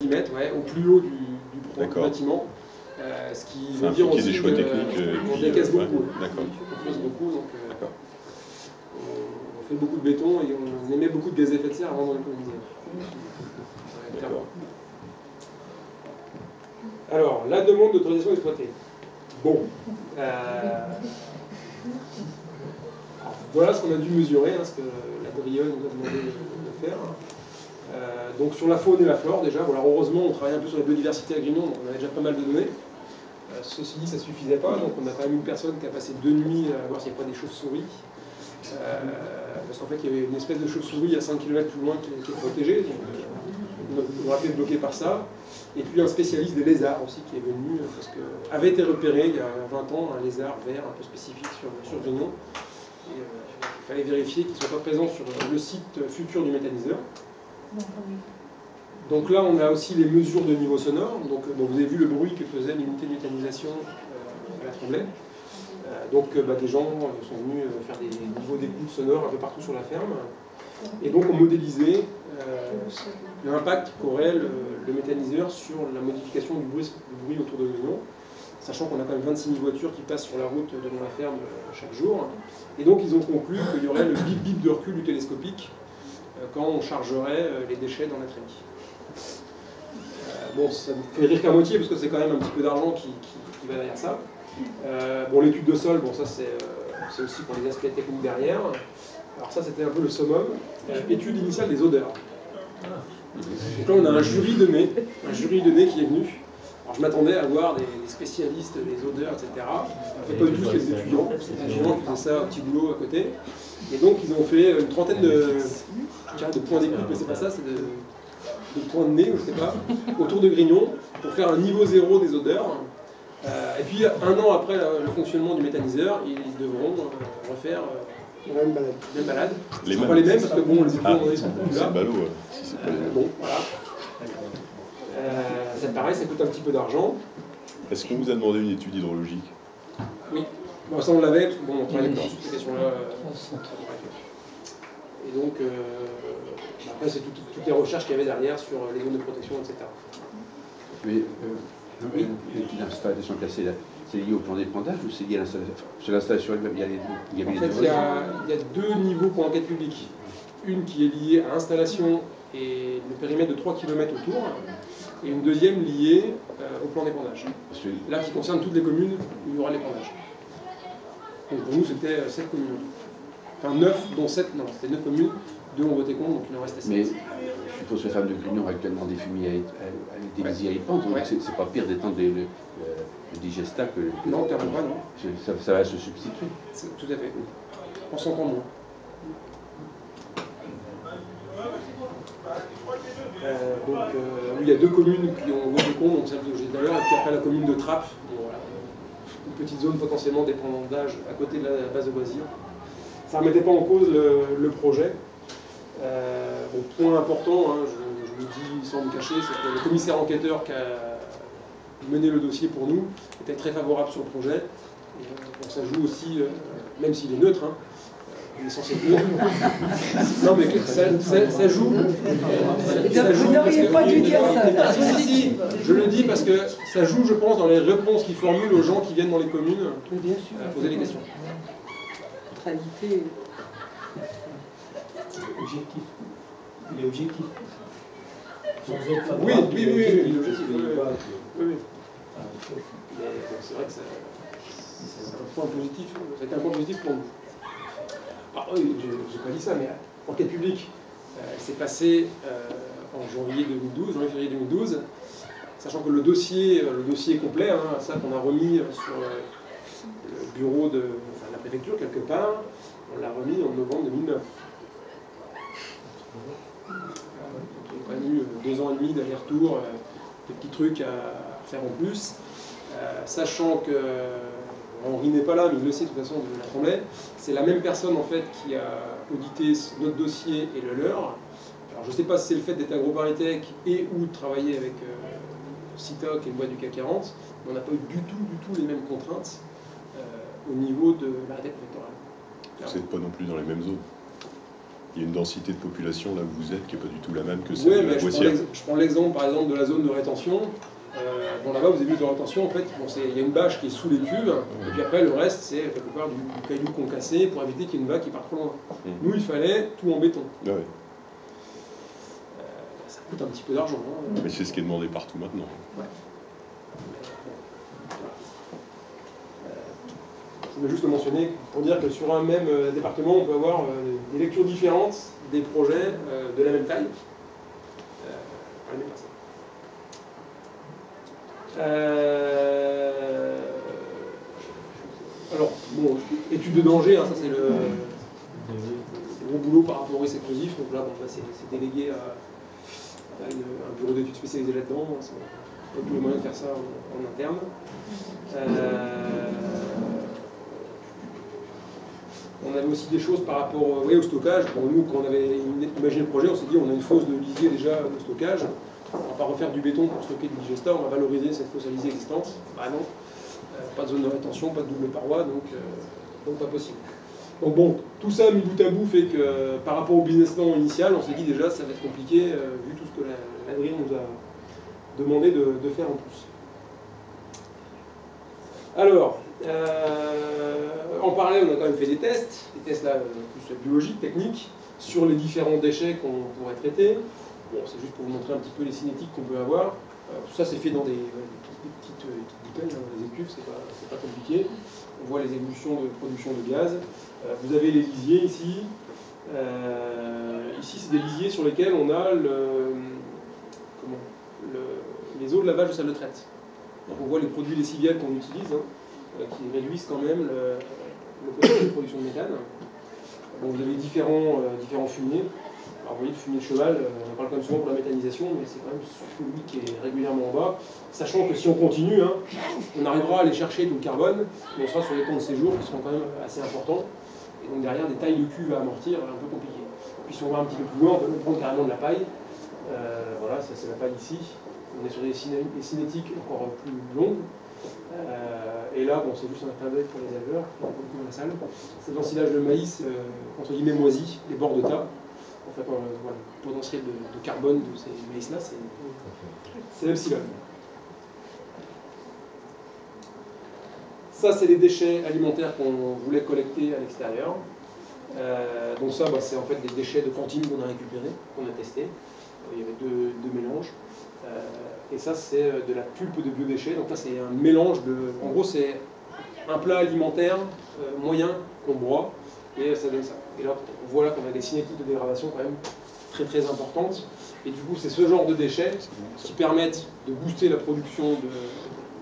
mètres, ouais, au plus haut du bâtiment. Ce qui veut dire aussi des choix techniques. On décaisse beaucoup. Ouais. On creuse beaucoup, donc on fait beaucoup de béton et on émet beaucoup de gaz à effet de serre avant d'en économiser. Clairement. Alors, la demande d'autorisation d'exploiter. Bon. Voilà ce qu'on a dû mesurer, ce que la DRIE nous a demandé de faire. Donc sur la faune et la flore déjà, bon, alors heureusement on travaille un peu sur la biodiversité à Grignon, donc on avait déjà pas mal de données. Ceci dit, ça ne suffisait pas, donc on a quand même une personne qui a passé 2 nuits à voir s'il n'y a pas des chauves-souris. Parce qu'en fait il y avait une espèce de chauve-souris à 5 km plus loin qui est protégée, donc on aurait pu être bloqué par ça. Et puis un spécialiste des lézards aussi qui est venu, parce qu'avait été repéré il y a 20 ans un lézard vert un peu spécifique sur Grignon. Et, il fallait vérifier qu'il ne soit pas présent sur le site futur du méthaniseur. Donc là, on a aussi les mesures de niveau sonore. Donc, vous avez vu le bruit que faisait l'unité de méthanisation à la Tremblay. Des gens sont venus faire des niveaux d'écoute sonore un peu partout sur la ferme. Et donc, on modélisait l'impact qu'aurait le méthaniseur sur la modification du bruit autour de Grignon, sachant qu'on a quand même 26 000 voitures qui passent sur la route devant la ferme chaque jour. Et donc, ils ont conclu qu'il y aurait le bip-bip de recul du télescopique quand on chargerait les déchets dans la trémie. Bon, ça me fait rire qu'à moitié, parce que c'est quand même un petit peu d'argent qui va derrière ça. L'étude de sol, ça c'est aussi pour les aspects techniques derrière. Alors ça, c'était un peu le summum. Étude initiale des odeurs. Donc là, on a un jury de nez qui est venu. Alors je m'attendais à voir des spécialistes des odeurs, etc. En fait, pas du tout, c'était des étudiants. C'est des étudiants qui faisaient ça, un petit boulot à côté. Et donc, ils ont fait une trentaine de points d'écoute, mais c'est pas ça, c'est de points de nez, je sais pas, autour de Grignon, pour faire un niveau 0 des odeurs. Et puis, 1 an après le fonctionnement du méthaniseur, ils devront refaire la même balade. Ce ne sont pas les mêmes, parce que bon, les étudiants ils sont plus là. C'est ballot, si c'est pas les mêmes. Bon, voilà. C'est pareil, ça coûte un petit peu d'argent. Est-ce qu'on vous a demandé une étude hydrologique? Oui. Bon, ça on l'avait, parce que bon, on travaillait sur ces questions-là. Et donc, après, c'est toutes les recherches qu'il y avait derrière sur les zones de protection, etc. Mais l'installation cassée, c'est lié au plan d'épandage ou c'est lié à l'installation? Sur l'installation, il y a les En fait, il y a 2 niveaux pour l'enquête publique. Une qui est liée à l'installation et le périmètre de 3 km autour, et une deuxième liée au plan d'épandage. Là, qui concerne toutes les communes où il y aura l'épandage. Donc pour nous, c'était 7 communes. Enfin 9, dont 7, non, c'était 9 communes, 2 ont voté contre, donc il en restait 7. Mais je suppose que les femmes de Grignon ont actuellement des fumiers des visiers à épandre, donc c'est pas pire d'étendre le digestat que... Non, clairement pas, non. Ça va se substituer. Tout à fait. On s'entend moins. Il y a 2 communes qui ont voté contre, donc celle que j'ai tout à l'heure, et puis après la commune de Trappes, voilà, une petite zone potentiellement d'épandage à côté de la base de loisirs. Ça ne remettait pas en cause le projet. Point important, je le dis sans me cacher, c'est que le commissaire enquêteur qui a mené le dossier pour nous était très favorable sur le projet. Donc ça joue aussi, même s'il est neutre, il est censé être neutre. Non mais ça joue. Vous n'auriez pas dû dire ça. Si, je le dis parce que ça joue, je pense, dans les réponses qu'il formule aux gens qui viennent dans les communes poser des questions. Neutralité. Objectif. Il est objectif. Oui, l'objectif. Oui. C'est vrai que c'est un point positif. C'est un point positif pour nous. Alors, oui, je n'ai pas dit ça, mais enquête publique, s'est passée en janvier-février 2012, sachant que le dossier est complet, ça qu'on a remis sur le bureau de la préfecture quelque part, on l'a remis en novembre 2009. Il y a quand même eu 2 ans et demi d'aller-retour, des petits trucs à faire en plus, sachant que Henri n'est pas là, mais il le sait de toute façon de la Tremblay, c'est la même personne en fait qui a audité notre dossier et le leur. Alors je ne sais pas si c'est le fait d'être AgroParisTech et ou de travailler avec Citoc et une boîte du CAC 40, mais on n'a pas eu du tout les mêmes contraintes au niveau de l'arrêté préfectoral. Vous n'êtes pas non plus dans les mêmes zones. Il y a une densité de population là où vous êtes qui n'est pas du tout la même que Oui, celle de la mais Boissière. je prends l'exemple par exemple de la zone de rétention. Bon, là-bas, vous avez vu de rétention, en fait, bon, il y a une bâche qui est sous les cuves, et puis après, le reste, c'est quelque part du caillou concassé pour éviter qu'il y ait une vague qui parte trop loin. Nous, il fallait tout en béton. Ah ouais. Ça coûte un petit peu d'argent. Hein. Mais c'est ce qui est demandé partout maintenant. Ouais. Je voulais juste le mentionner pour dire que sur un même département, on peut avoir des lectures différentes des projets de la même taille par la même personne. Alors, bon, étude de danger, hein, ça c'est le gros boulot par rapport au risque explosif. Donc là, bon, c'est délégué à un bureau d'études spécialisé là-dedans. C'est pas tous les moyens de faire ça en interne. On avait aussi des choses par rapport au stockage. Bon, nous, quand on avait imaginé le projet, on s'est dit on a une fosse de lisier déjà de stockage. On ne va pas refaire du béton pour stocker du digesta, on va valoriser cette fosse à lisier existante. Bah non, pas de zone de rétention, pas de double paroi, donc pas possible. Donc bon, tout ça mis bout à bout fait que par rapport au business plan initial, on s'est dit déjà ça va être compliqué vu tout ce que l'Adrien nous a demandé de faire en plus. Alors, en parallèle, on a quand même fait des tests là, plus biologiques, techniques, sur les différents déchets qu'on pourrait traiter. Bon, c'est juste pour vous montrer un petit peu les cinétiques qu'on peut avoir. Tout ça, c'est fait dans des petites bouteilles, hein, dans les écuves, c'est pas compliqué. On voit les évolutions de production de gaz. Vous avez les lisiers ici. Ici, c'est des lisiers sur lesquels on a les eaux de lavage de salle de traite. Donc on voit les produits lessiviels qu'on utilise, hein, qui réduisent quand même le potentiel de production de méthane. Bon, vous avez différents fumiers. Alors vous voyez, le fumier de cheval, on en parle quand même souvent pour la méthanisation, mais c'est quand même celui qui est régulièrement en bas. Sachant que si on continue, hein, on arrivera à aller chercher du carbone, mais on sera sur des temps de séjour qui seront quand même assez importants. Et donc derrière, des tailles de cuves à amortir, un peu compliqué. Puis si on va un petit peu plus loin, on peut même prendre carrément de la paille. Voilà, ça c'est la paille ici. On est sur des cinétiques encore plus longues. Et là, bon, c'est juste un clin d'œil pour les éleveurs, qui ont beaucoup dans la salle. C'est l'ensilage de maïs, entre guillemets moisi, les bords de tas. En fait, voilà, le potentiel de carbone de ces maïs-là, c'est epsilon. Ça, c'est les déchets alimentaires qu'on voulait collecter à l'extérieur. Donc ça, c'est en fait des déchets de cantine qu'on a récupérés, qu'on a testés. Il y avait deux mélanges. Et ça, c'est de la pulpe de biodéchets. Donc là, c'est un mélange de... En gros, c'est un plat alimentaire moyen qu'on broie, et ça donne ça. Et là, on voit là qu'on a des cinétiques de dégradation quand même très très importantes. Et du coup, c'est ce genre de déchets qui permettent de booster la production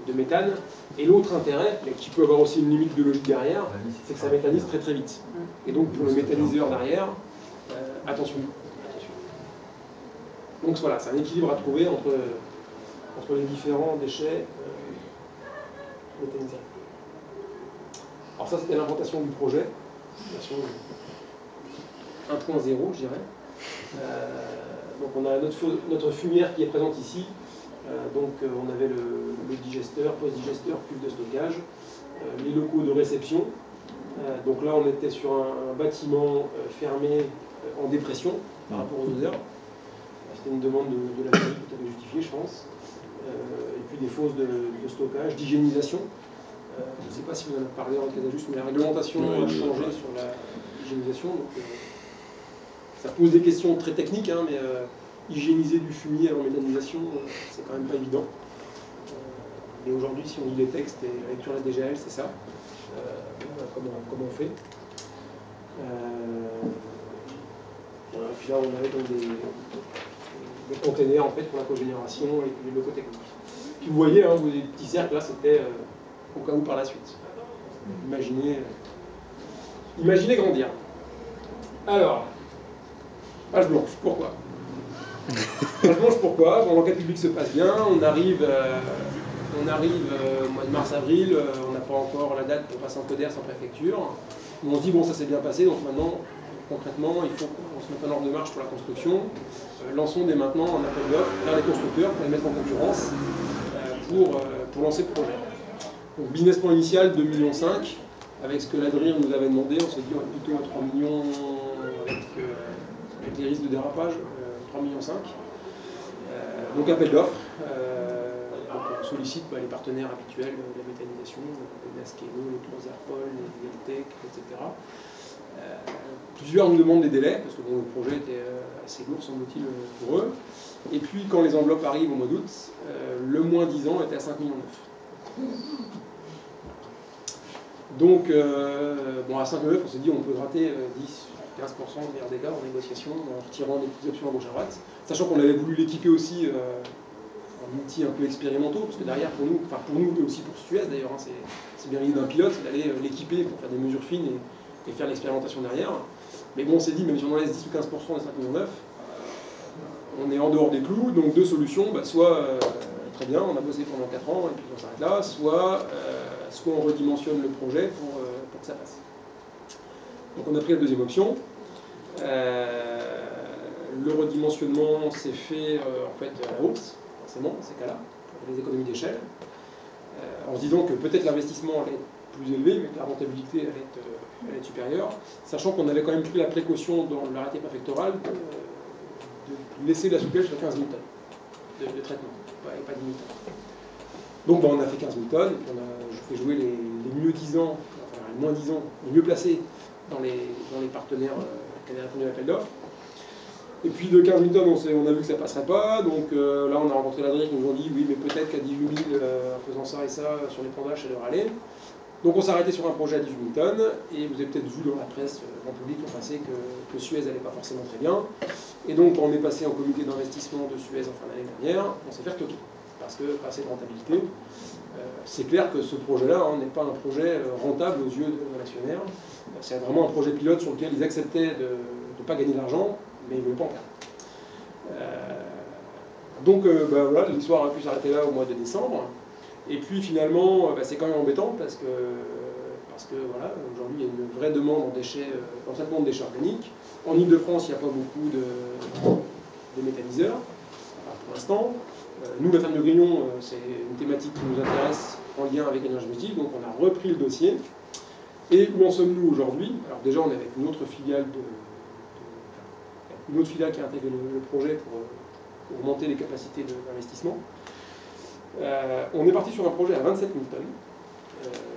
de méthane. Et l'autre intérêt, mais qui peut avoir aussi une limite biologique derrière, c'est que ça méthanise très très vite. Et donc, pour le méthaniseur derrière, attention. Donc voilà, c'est un équilibre à trouver entre les différents déchets méthanisés. Alors ça, c'était l'implantation du projet, version 1.0, je dirais. Donc on a notre fumière qui est présente ici. On avait le digesteur, post-digesteur, cuve de stockage, les locaux de réception. Donc là, on était sur un bâtiment fermé en dépression par rapport aux odeurs. C'était une demande de la mairie tout à fait justifiée, je pense. Et puis des fosses de stockage, d'hygiénisation. Je ne sais pas si vous en avez parlé en cas juste, mais la réglementation a changé sur l'hygiénisation. Ça pose des questions très techniques, hein, mais hygiéniser du fumier avant méthanisation, c'est quand même pas évident. Et aujourd'hui, si on lit les textes et la lecture de la DGL, c'est ça. Comment on fait. Voilà. Puis là, on avait donc des containers en fait, pour la cogénération et les locaux techniques. Puis vous voyez, hein, les petits cercles, là, c'était au cas où par la suite. Imaginez grandir. Alors, page blanche, pourquoi? Page blanche, pourquoi? Bon, l'enquête publique se passe bien, on arrive au mois de mars-avril, on n'a pas encore la date pour passer en CODER sans préfecture. Mais on se dit, bon, ça s'est bien passé, donc maintenant, concrètement, il faut qu'on se mette en ordre de marche pour la construction. Lançons dès maintenant un appel d'offres vers les constructeurs pour les mettre en concurrence pour lancer le projet. Donc, business plan initial 2,5 millions, avec ce que l'Adrien nous avait demandé, on s'est dit on est plutôt à 3 millions avec avec les risques de dérapage, 3,5 millions. Donc appel d'offres. Donc on sollicite les partenaires habituels de la méthanisation, les Nasqueno, les Transerpol, les Eltec, etc. Plusieurs nous demandent des délais, parce que bon, le projet était assez lourd, semble-t-il, pour eux. Et puis, quand les enveloppes arrivent au mois d'août, le moins 10 ans était à 5,9 millions. Donc, bon, à 5,9, on s'est dit on peut gratter 10-15% de meilleur dégâts en négociation, en retirant des petites options à gauche à droite. Sachant qu'on avait voulu l'équiper aussi en outils un peu expérimentaux, parce que derrière, pour nous et aussi pour Suez d'ailleurs, hein, c'est bien l'idée d'un pilote, c'est d'aller l'équiper pour faire des mesures fines et faire l'expérimentation derrière. Mais bon, on s'est dit, même si on enlève 10 ou 15% des 5,9 millions, on est en dehors des clous, donc deux solutions, soit très bien, on a bossé pendant 4 ans et puis on s'arrête là, soit on redimensionne le projet pour que ça passe. Donc on a pris la deuxième option. Le redimensionnement s'est fait en fait à la hausse, forcément, dans ces cas-là, pour les économies d'échelle, en se disant que peut-être l'investissement allait être plus élevé, mais que la rentabilité allait être supérieure, sachant qu'on avait quand même pris la précaution dans l'arrêté préfectoral de laisser la souplesse jusqu'à 15 000 tonnes de traitement, et pas 10 000 tonnes. Donc on a fait 15 000 tonnes, et puis on a fait jouer les mieux disants, enfin les moins disants, les mieux placés dans les partenaires qui avaient répondu à l'appel d'offres. Et puis de 15 000 tonnes, on a vu que ça ne passerait pas, donc là on a rencontré l'Adric qui nous ont dit oui, mais peut-être qu'à 18 000, en faisant ça et ça, sur les pondages, ça devrait aller. Donc on s'est arrêté sur un projet à 18 000 tonnes, et vous avez peut-être vu dans la presse, en public, on pensait que Suez n'allait pas forcément très bien. Et donc quand on est passé en comité d'investissement de Suez en fin d'année dernière, on s'est fait retoquer, parce que pas assez de rentabilité. C'est clair que ce projet-là n'est pas un projet rentable aux yeux de l'actionnaire. C'est vraiment un projet pilote sur lequel ils acceptaient de ne pas gagner d'argent, mais ils ne voulaient pas en perdre. Donc voilà, l'histoire a pu s'arrêter là au mois de décembre. Et puis finalement, c'est quand même embêtant parce que voilà, aujourd'hui il y a une vraie demande en traitement de déchets organiques. En Ile-de-France, il n'y a pas beaucoup de méthaniseurs, pour l'instant. Nous, la ferme de Grignon, c'est une thématique qui nous intéresse en lien avec l'énergie positive, donc on a repris le dossier. Et où en sommes-nous aujourd'hui? Alors déjà, on est avec une autre filiale qui a intégré le projet pour augmenter les capacités d'investissement. On est parti sur un projet à 27 000 tonnes,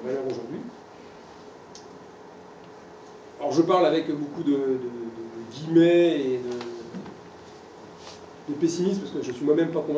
valeur aujourd'hui. Alors je parle avec beaucoup de guillemets et de pessimisme, parce que je ne suis moi-même pas convaincu